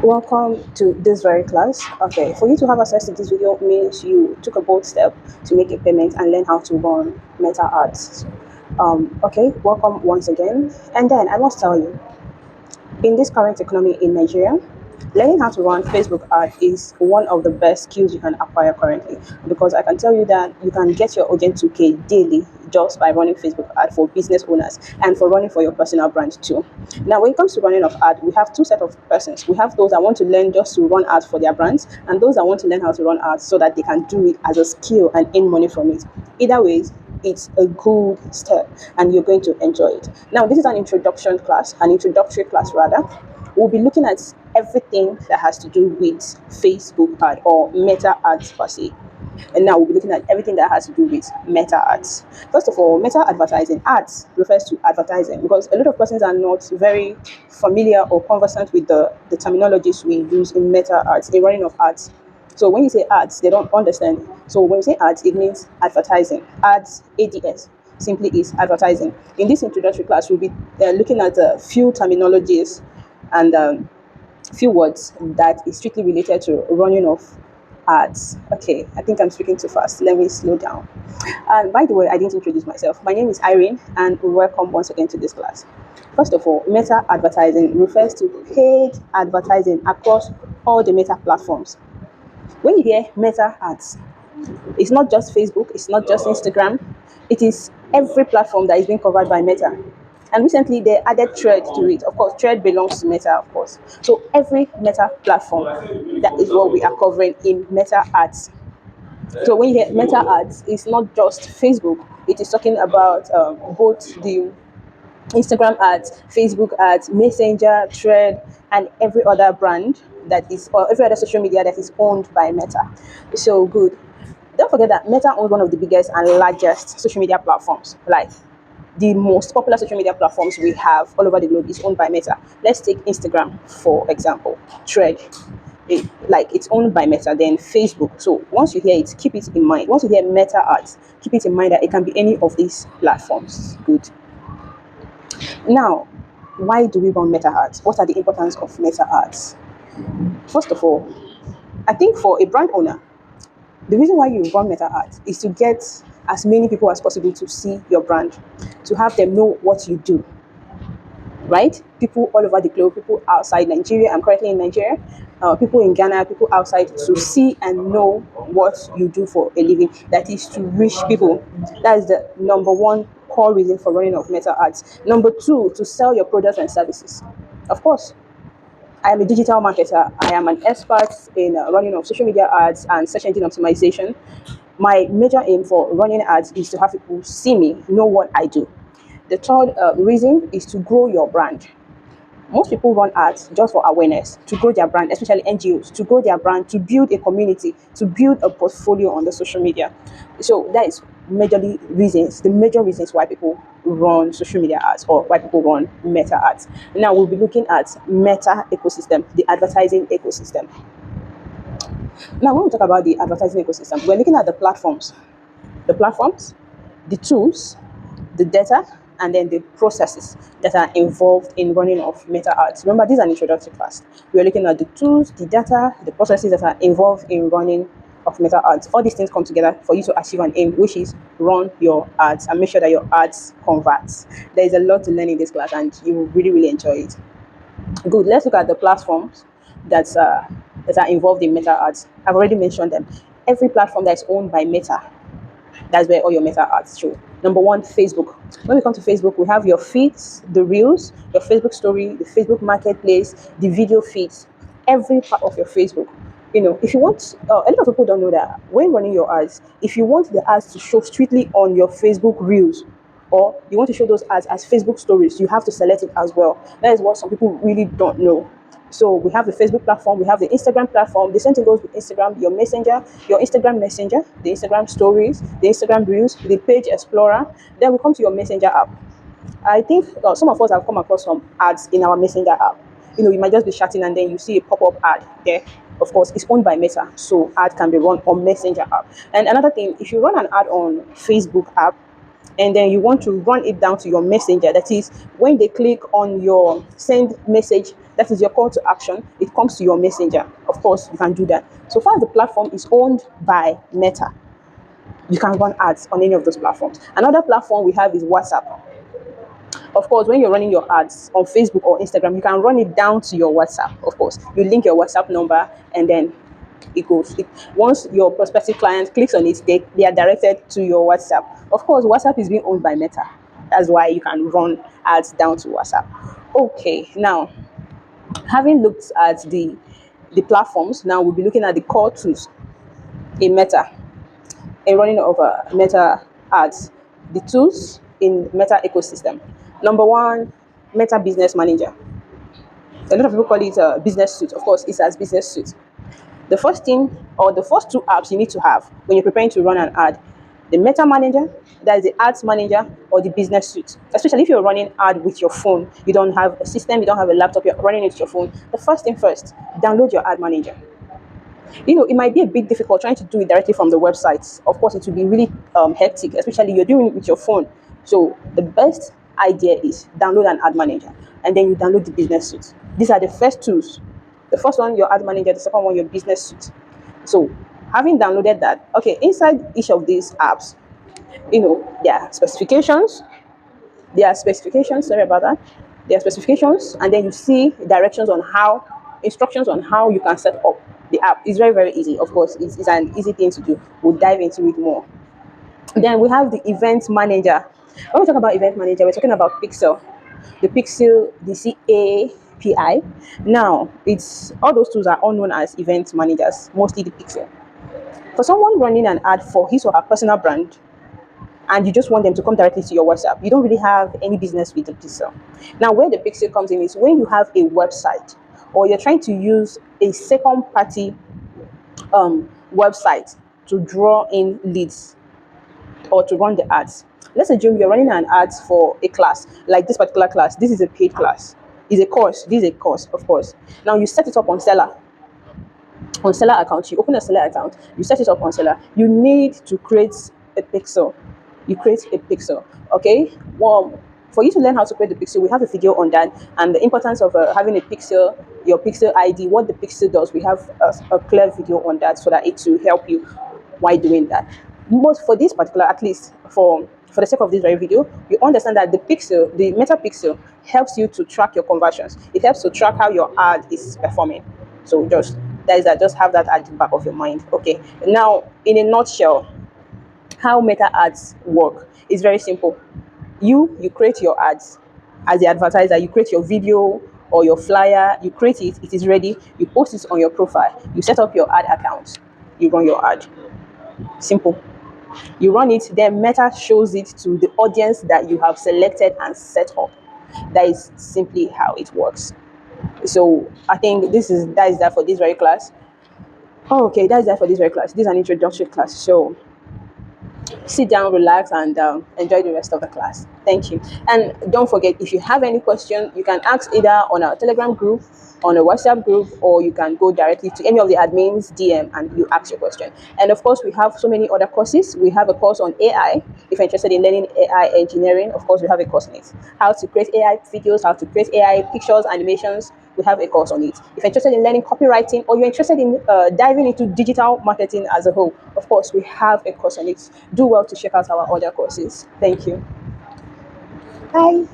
Welcome to this very class. Okay, for you to have access to this video means you took a bold step to make a payment and learn how to run Meta Ads. Okay, welcome once again. And then I must tell you, in this current economy in Nigeria, learning how to run Facebook ad is one of the best skills you can acquire currently, because I can tell you that you can get your Ojen 2K daily just by running Facebook ad for business owners and for running for your personal brand too. Now, when it comes to running of ad, we have two set of persons. We have those that want to learn just to run ads for their brands, and those that want to learn how to run ads so that they can do it as a skill and earn money from it. Either ways, it's a good step and you're going to enjoy it. Now, this is an introduction class, an introductory class rather. We'll be looking at everything that has to do with Facebook ad or Meta ads per se. And now we'll be looking at everything that has to do with Meta ads. First of all, Meta advertising ads refers to advertising, because a lot of persons are not very familiar or conversant with the terminologies we use in Meta ads, in running of ads. So when you say ads, they don't understand. So when you say ads, it means advertising. Ads, ADS, simply is advertising. In this introductory class, we'll be looking at a few terminologies and few words that is strictly related to running of ads. Okay, I think I'm speaking too fast. Let me slow down. And by the way, I didn't introduce myself. My name is Irene, and welcome once again to this class. First of all, Meta advertising refers to paid advertising across all the Meta platforms. When you hear Meta ads, it's not just Facebook, it's not just Instagram, it is every platform that is being covered by Meta. And recently they added Thread to it. Of course, Thread belongs to Meta, of course. So every Meta platform, that is what we are covering in Meta ads. So when you hear Meta ads, it's not just Facebook, it is talking about both the Instagram ads, Facebook ads, Messenger, Thread, and every other brand that is, or every other social media that is owned by Meta. So good. Don't forget that Meta owns one of the biggest and largest social media platforms. Like the most popular social media platforms we have all over the globe is owned by Meta. Let's take Instagram for example. Thread, it's owned by Meta. Then Facebook. So once you hear it, keep it in mind. Once you hear Meta ads, keep it in mind that it can be any of these platforms. Good. Now, why do we run Meta ads? What are the importance of Meta ads? First of all, I think for a brand owner, the reason why you run Meta ads is to get as many people as possible to see your brand, to have them know what you do, right? People all over the globe, people outside Nigeria. I'm currently in Nigeria. People in Ghana, people outside, to see and know what you do for a living. That is to reach people. That is the number one core reason for running of Meta ads. Number two, to sell your products and services. Of course, I am a digital marketer. I am an expert in running of social media ads and search engine optimization. My major aim for running ads is to have people see me, know what I do. The third reason is to grow your brand. Most people run ads just for awareness, to grow their brand, especially NGOs, to grow their brand, to build a community, to build a portfolio on the social media. So that is the major reasons why people run social media ads or why people run Meta ads. Now we'll be looking at Meta ecosystem, the advertising ecosystem. Now, when we talk about the advertising ecosystem, we're looking at the platforms, the tools, the data, and then the processes that are involved in running of Meta ads. Remember, this is an introductory class. We're looking at the tools, the data, the processes that are involved in running of Meta ads. All these things come together for you to achieve an aim, which is run your ads and make sure that your ads convert. There is a lot to learn in this class, and you will really, really enjoy it. Good. Let's look at the platforms that are involved in Meta ads. I've already mentioned them. Every platform that is owned by Meta, that's where all your Meta ads show. Number one, Facebook. When we come to Facebook, we have your feeds, the reels, your Facebook story, the Facebook marketplace, the video feeds, every part of your Facebook. If you want, a lot of people don't know that when running your ads, if you want the ads to show strictly on your Facebook reels, or you want to show those ads as Facebook stories, you have to select it as well. That is what some people really don't know. So we have the Facebook platform, we have the Instagram platform. The same thing goes with Instagram, your messenger, your Instagram messenger, the Instagram stories, the Instagram reels, the page explorer. Then we come to your messenger app. I think some of us have come across some ads in our messenger app. You might just be chatting and then you see a pop-up ad there. Of course, it's owned by Meta, so ad can be run on messenger app. And another thing, if you run an ad on Facebook app, and then you want to run it down to your messenger, that is when they click on your send message that is your call to action, it comes to your messenger. Of course, you can do that. So far as the platform is owned by Meta, you can run ads on any of those platforms. Another platform we have is WhatsApp. Of course, when you're running your ads on Facebook or Instagram, you can run it down to your WhatsApp. Of course, you link your WhatsApp number and then it goes. Once your prospective client clicks on it, they are directed to your WhatsApp. Of course, WhatsApp is being owned by Meta. That's why you can run ads down to WhatsApp. Okay, now having looked at the platforms, now we'll be looking at the core tools in Meta, in running of Meta ads, the tools in Meta ecosystem. Number one, Meta Business Manager. A lot of people call it a business suite. Of course, it's as business suite. The first thing or the first two apps you need to have when you're preparing to run an ad, the Meta Manager, that is the Ads Manager, or the Business Suite. Especially if you're running ad with your phone, you don't have a system, you don't have a laptop, you're running it with your phone. The first thing first, download your Ad Manager. It might be a bit difficult trying to do it directly from the website. Of course, it will be really hectic, especially you're doing it with your phone. So the best idea is download an Ad Manager, and then you download the Business Suite. These are the first tools. The first one, your Ad Manager. The second one, your Business Suite. So having downloaded that, okay, inside each of these apps, there are specifications. Sorry about that. There are specifications, and then you see instructions on how you can set up the app. It's very, very easy. Of course, it's an easy thing to do. We'll dive into it more. Then we have the Event Manager. When we talk about Event Manager, we're talking about Pixel. The Pixel, the CAPI. Now, it's all those tools are all known as event managers, mostly the Pixel. For someone running an ad for his or her personal brand, and you just want them to come directly to your WhatsApp, you don't really have any business with the Pixel. Now, where the Pixel comes in is when you have a website or you're trying to use a second party website to draw in leads or to run the ads. Let's assume you're running an ad for a class, like this particular class. This is a paid class. It's a course. This is a course, of course. Now you set it up on Seller account. You open a Seller account. You set it up on Seller. You need to create a pixel. You create a pixel. Okay. Well, for you to learn how to create the pixel, we have a video on that and the importance of having a pixel, your pixel ID, what the pixel does. We have a clear video on that so that it will help you while doing that. Most for this particular, at least for the sake of this very video, you understand that the Meta Pixel, helps you to track your conversions. It helps to track how your ad is performing. So just have that at the back of your mind. Okay. Now, in a nutshell, how Meta ads work is very simple. You create your ads as the advertiser. You create your video or your flyer. You create it. It is ready. You post it on your profile. You set up your ad account. You run your ad. Simple. You run it, then Meta shows it to the audience that you have selected and set up. That is simply how it works. So I think that is that for this very class. Oh, okay, that is that for this very class. This is an introductory class. So sit down, relax, and enjoy the rest of the class. Thank you. And don't forget, if you have any question, you can ask either on our Telegram group, on a WhatsApp group, or you can go directly to any of the admins DM and you ask your question. And of course, we have so many other courses. We have a course on AI. If you're interested in learning AI engineering, of course, we have a course on it. How to create AI videos, how to create AI pictures, animations, we have a course on it. If you're interested in learning copywriting, or you're interested in diving into digital marketing as a whole, of course, we have a course on it. Do well to check out our other courses. Thank you. Bye.